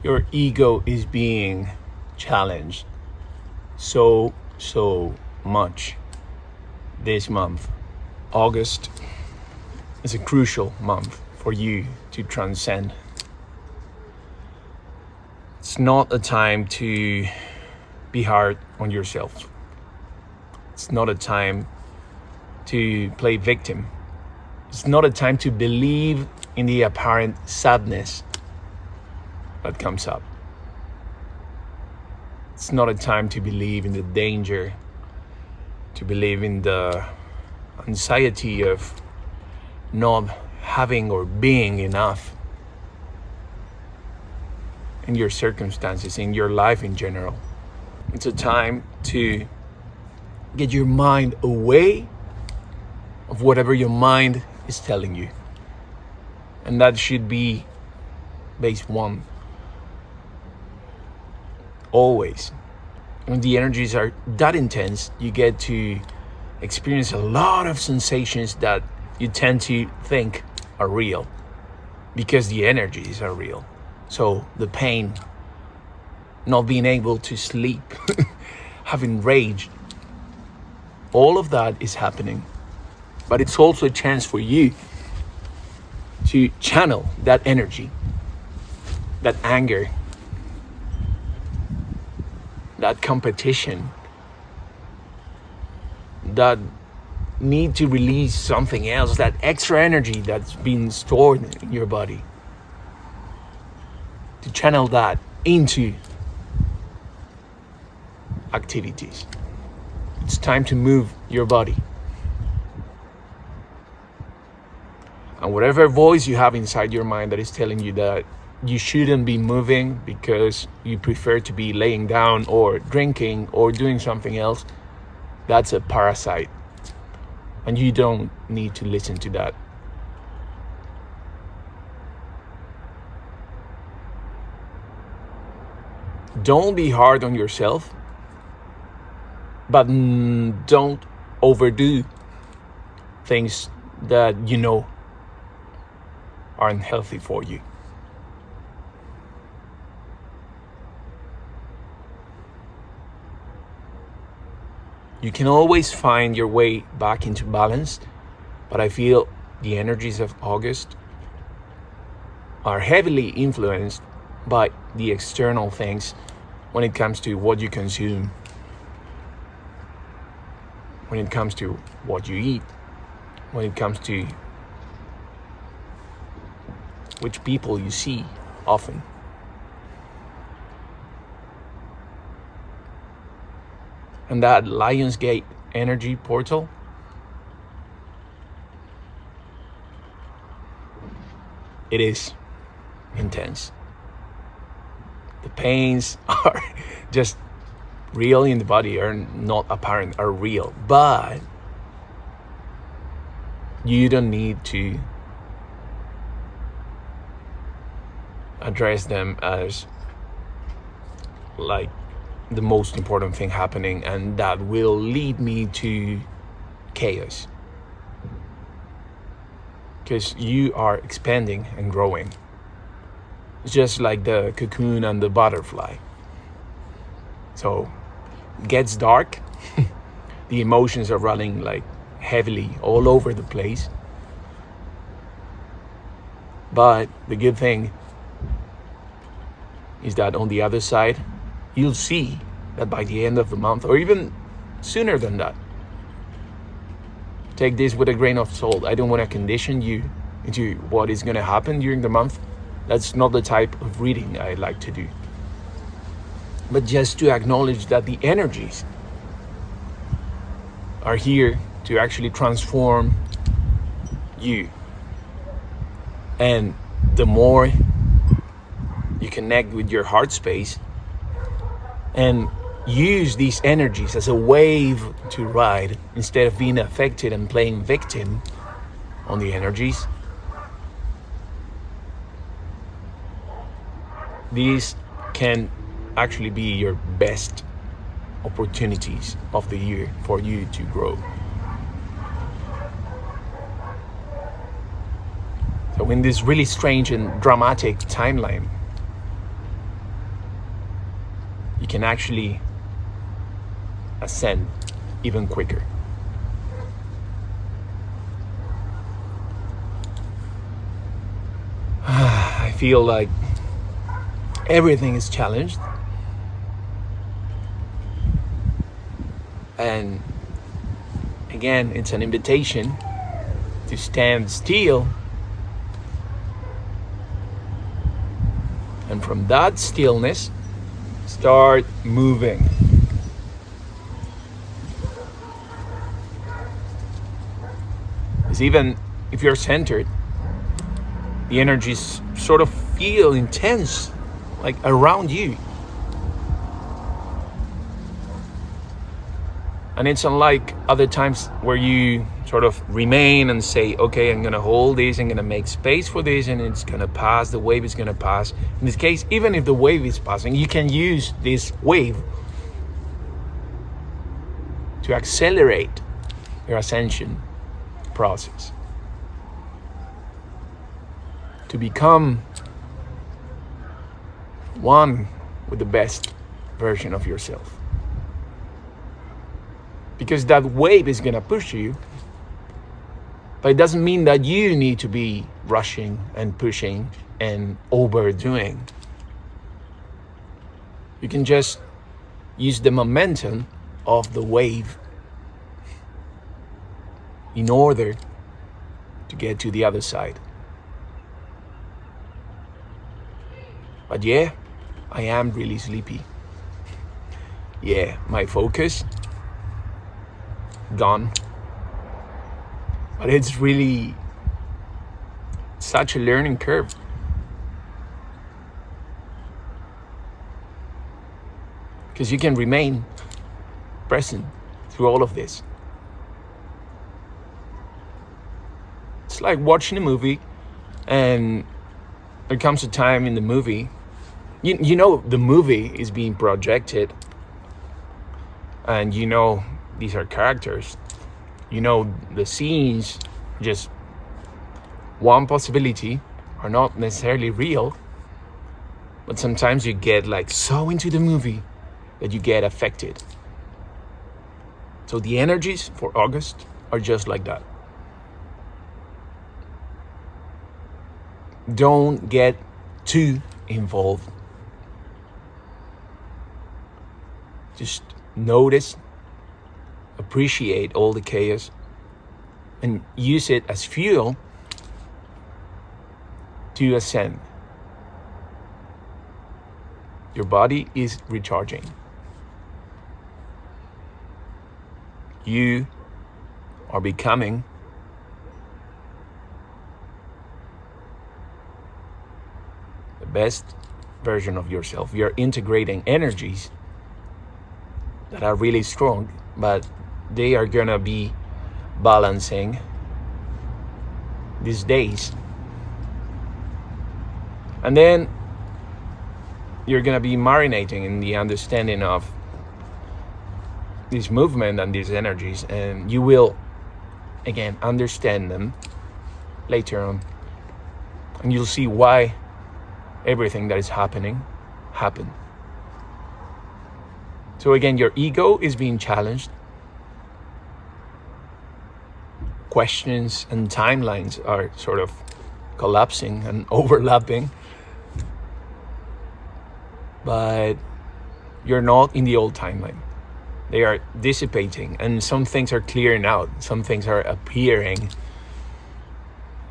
Your ego is being challenged so much this month. August is a crucial month for you to transcend. It's not a time to be hard on yourself. It's not a time to play victim. It's not a time to believe in the apparent sadness that comes up. It's not a time to believe in the danger, to believe in the anxiety of not having or being enough in your circumstances, in your life in general. It's a time to get your mind away of whatever your mind is telling you. And that should be base one. Always. When the energies are that intense, you get to experience a lot of sensations that you tend to think are real because the energies are real. So the pain, not being able to sleep, having rage, all of that is happening. But it's also a chance for you to channel that energy, that anger, that competition, that need to release something else, that extra energy that's been stored in your body, to channel that into activities. It's time to move your body. And whatever voice you have inside your mind that is telling you that you shouldn't be moving because you prefer to be laying down or drinking or doing something else, that's a parasite. And you don't need to listen to that. Don't be hard on yourself, but don't overdo things that you know aren't healthy for you. You can always find your way back into balance, but I feel the energies of August are heavily influenced by the external things when it comes to what you consume, when it comes to what you eat, when it comes to which people you see often. And that Lionsgate energy portal, it is intense. The pains are just real in the body, are not apparent, are real. But you don't need to address them as like the most important thing happening, and that will lead me to chaos. Because you are expanding and growing. It's just like the cocoon and the butterfly. So it gets dark. The emotions are running like heavily all over the place. But the good thing is that on the other side, you'll see that by the end of the month, or even sooner than that, take this with a grain of salt. I don't want to condition you into what is going to happen during the month. That's not the type of reading I like to do. But just to acknowledge that the energies are here to actually transform you. And the more you connect with your heart space and use these energies as a wave to ride instead of being affected and playing victim on the energies, these can actually be your best opportunities of the year for you to grow. So in this really strange and dramatic timeline, you can actually ascend even quicker. I feel like everything is challenged, and again, it's an invitation to stand still, and from that stillness start moving. Because even if you're centered, the energies sort of feel intense, like around you. And it's unlike other times where you sort of remain and say, okay, I'm gonna hold this, I'm gonna make space for this, and it's gonna pass, the wave is gonna pass. In this case, even if the wave is passing, you can use this wave to accelerate your ascension process, to become one with the best version of yourself. Because that wave is gonna push you, but it doesn't mean that you need to be rushing and pushing and overdoing. You can just use the momentum of the wave in order to get to the other side. But yeah, I am really sleepy. Yeah, my focus gone. But it's really such a learning curve. Because you can remain present through all of this. It's like watching a movie, and there comes a time in the movie, you know the movie is being projected, and you know these are characters. You know the scenes, just one possibility, are not necessarily real, but sometimes you get like so into the movie that you get affected. So the energies for August are just like that. Don't get too involved. Just notice, appreciate all the chaos, and use it as fuel to ascend. Your body is recharging. You are becoming the best version of yourself. You're integrating energies that are really strong, but they are gonna be balancing these days. And then you're gonna be marinating in the understanding of this movement and these energies, and you will again understand them later on, and you'll see why everything that is happening happened. So again, your ego is being challenged. Questions and timelines are sort of collapsing and overlapping. But you're not in the old timeline. They are dissipating, and some things are clearing out. Some things are appearing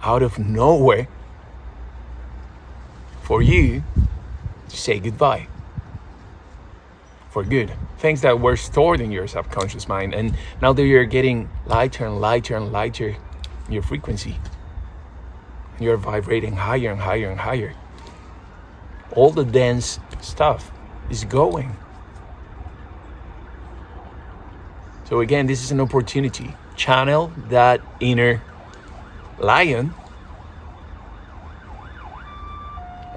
out of nowhere for you to say goodbye. For good. Things that were stored in your subconscious mind, and now that you're getting lighter and lighter and lighter in your frequency, you're vibrating higher and higher and higher. All the dense stuff is going. So again, this is an opportunity. Channel that inner lion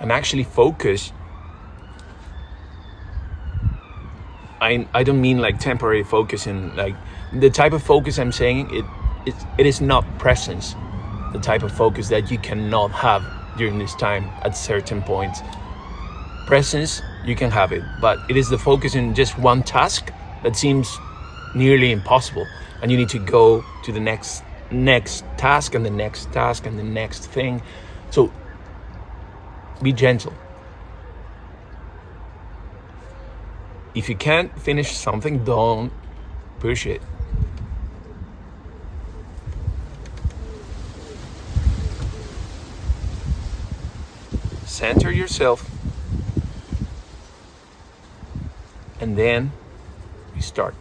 and actually focus. I don't mean like temporary focus, in like the type of focus I'm saying, it is not presence, the type of focus that you cannot have during this time at certain points. presence, you can have it, but it is the focus in just one task that seems nearly impossible, and you need to go to the next task and the next task and the next thing. So be gentle. If you can't finish something, don't push it. Center yourself, and then you start.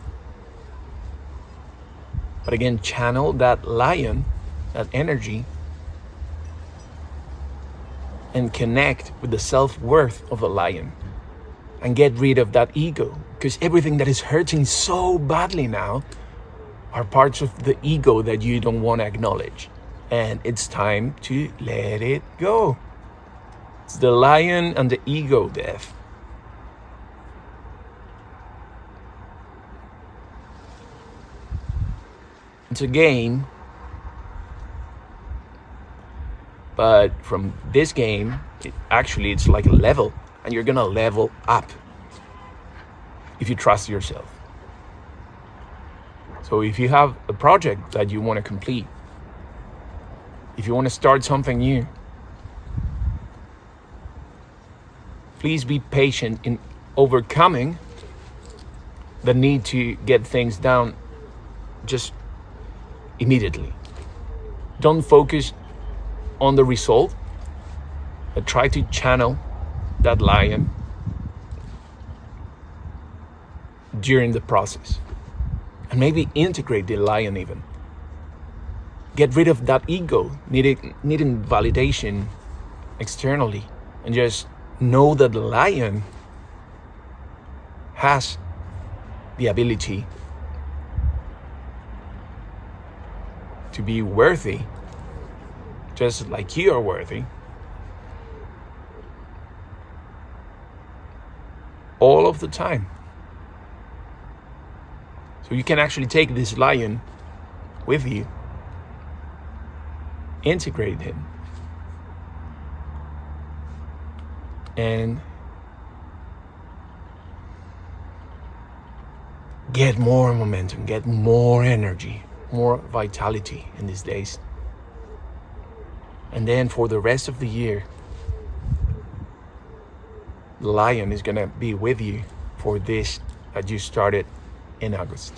But again, channel that lion, that energy, and connect with the self-worth of a lion, and get rid of that ego, because everything that is hurting so badly now are parts of the ego that you don't want to acknowledge, and it's time to let it go. It's the lion and the ego death. It's a game, but from this game, it's like a level, and you're gonna level up if you trust yourself. So if you have a project that you want to complete, if you want to start something new, please be patient in overcoming the need to get things down just immediately. Don't focus on the result, but try to channel that lion during the process, and maybe integrate the lion even. Get rid of that ego needing validation externally, and just know that the lion has the ability to be worthy, just like you are worthy, all of the time. So you can actually take this lion with you, integrate him, and get more momentum, get more energy, more vitality in these days. And then for the rest of the year, the lion is gonna be with you for this that you started in August.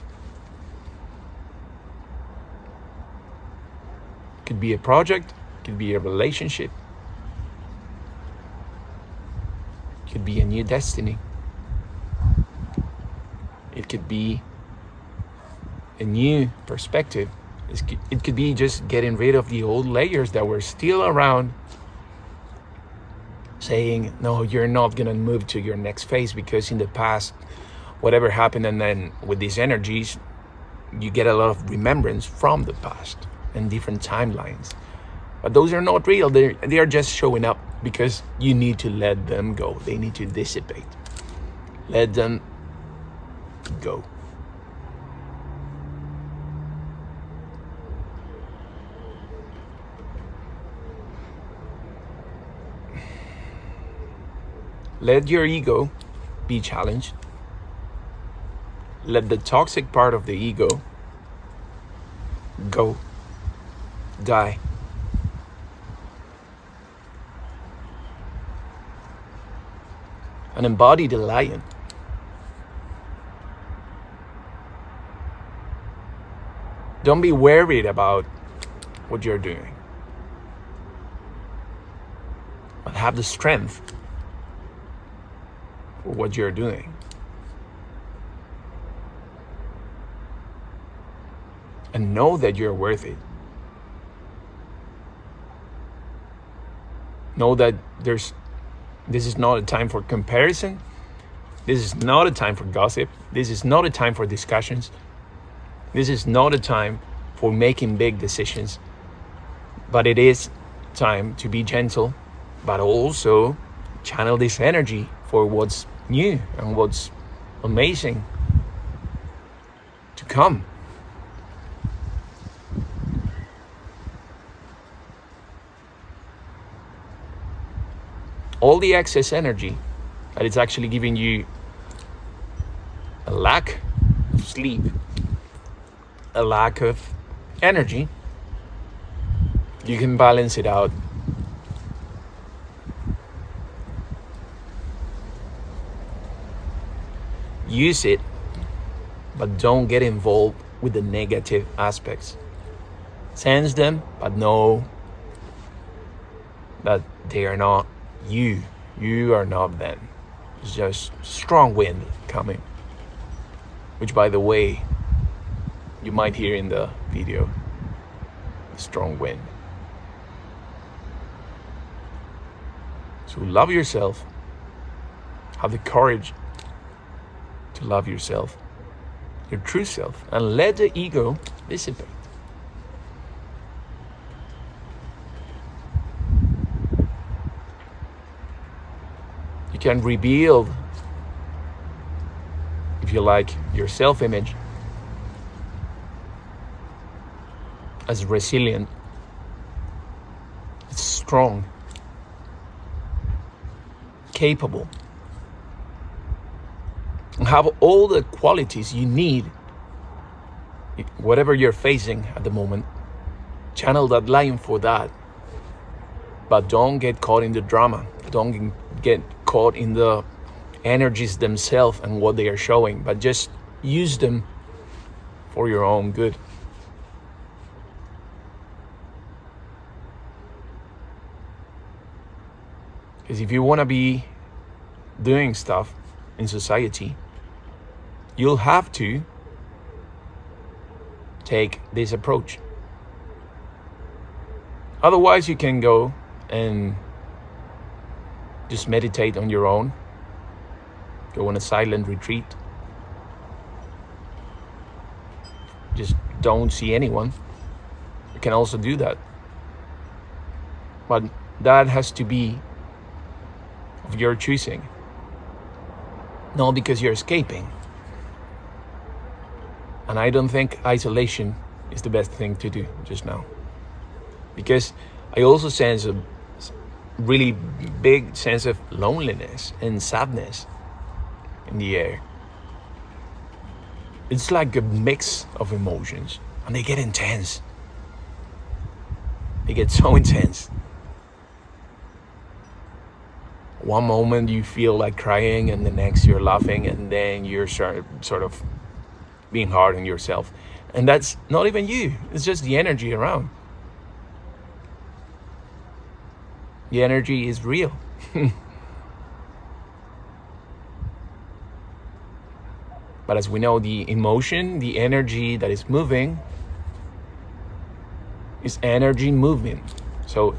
Could be a project, could be a relationship, could be a new destiny. It could be a new perspective. It could be just getting rid of the old layers that were still around, saying, no, you're not gonna move to your next phase because in the past, whatever happened, and then with these energies, you get a lot of remembrance from the past and different timelines. But those are not real. They are just showing up because you need to let them go. They need to dissipate. Let them go. Let your ego be challenged. Let the toxic part of the ego go, die. And embody the lion. Don't be worried about what you're doing, but have the strength for what you're doing. And know that you're worth it. Know that this is not a time for comparison. This is not a time for gossip. This is not a time for discussions. This is not a time for making big decisions. But it is time to be gentle, but also channel this energy for what's new and what's amazing to come. All the excess energy and it's actually giving you a lack of sleep, a lack of energy, you can balance it out. Use it, but don't get involved with the negative aspects. Sense them, but know that they are not you. You are not them. It's just strong wind coming, which, by the way, you might hear in the video. Strong wind. So love yourself. Have the courage to love yourself, your true self, and let the ego dissipate. You can rebuild, if you like, your self-image as resilient, strong, capable, and have all the qualities you need. Whatever you're facing at the moment, channel that lion for that. But don't get caught in the drama. Don't get caught in the energies themselves and what they are showing, but just use them for your own good. Because if you want to be doing stuff in society, you'll have to take this approach. Otherwise, you can go and just meditate on your own, go on a silent retreat, just don't see anyone. You can also do that, but that has to be of your choosing, not because you're escaping. And I don't think isolation is the best thing to do just now, because I also sense a really big sense of loneliness and sadness in the air. It's like a mix of emotions, and they get intense. They get so intense. One moment you feel like crying, and the next you're laughing, and then you're sort of being hard on yourself. And that's not even you. It's just the energy around. The energy is real. But as we know, the emotion, the energy that is moving is energy moving. So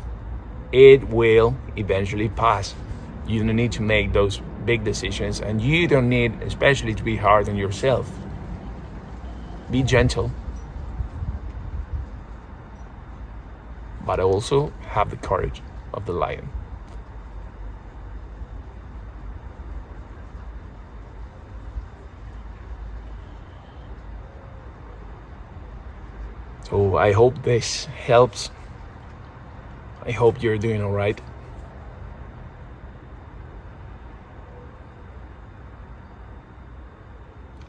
it will eventually pass. You don't need to make those big decisions, and you don't need especially to be hard on yourself. Be gentle, but also have the courage of the lion. So I hope this helps. I hope you're doing all right.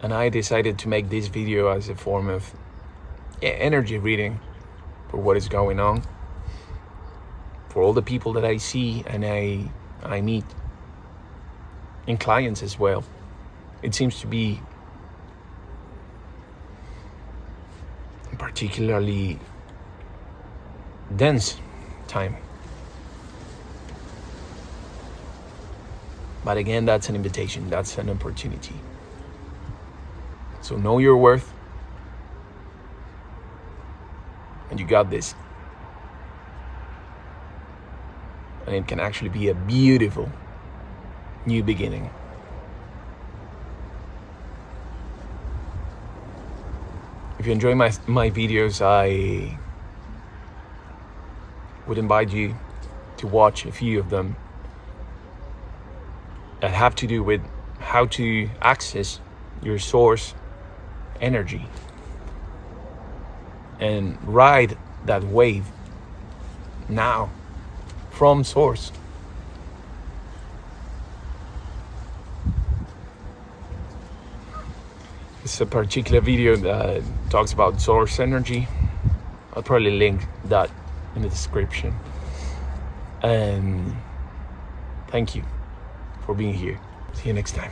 And I decided to make this video as a form of energy reading for what is going on, for all the people that I see and I meet, and clients as well. It seems to be a particularly dense time. But again, that's an invitation, that's an opportunity. So know your worth, and you got this. And it can actually be a beautiful new beginning. If you enjoy my videos, I would invite you to watch a few of them that have to do with how to access your source energy and ride that wave now from source. It's a particular video that talks about source energy. I'll probably link that in the description. And thank you for being here. See you next time.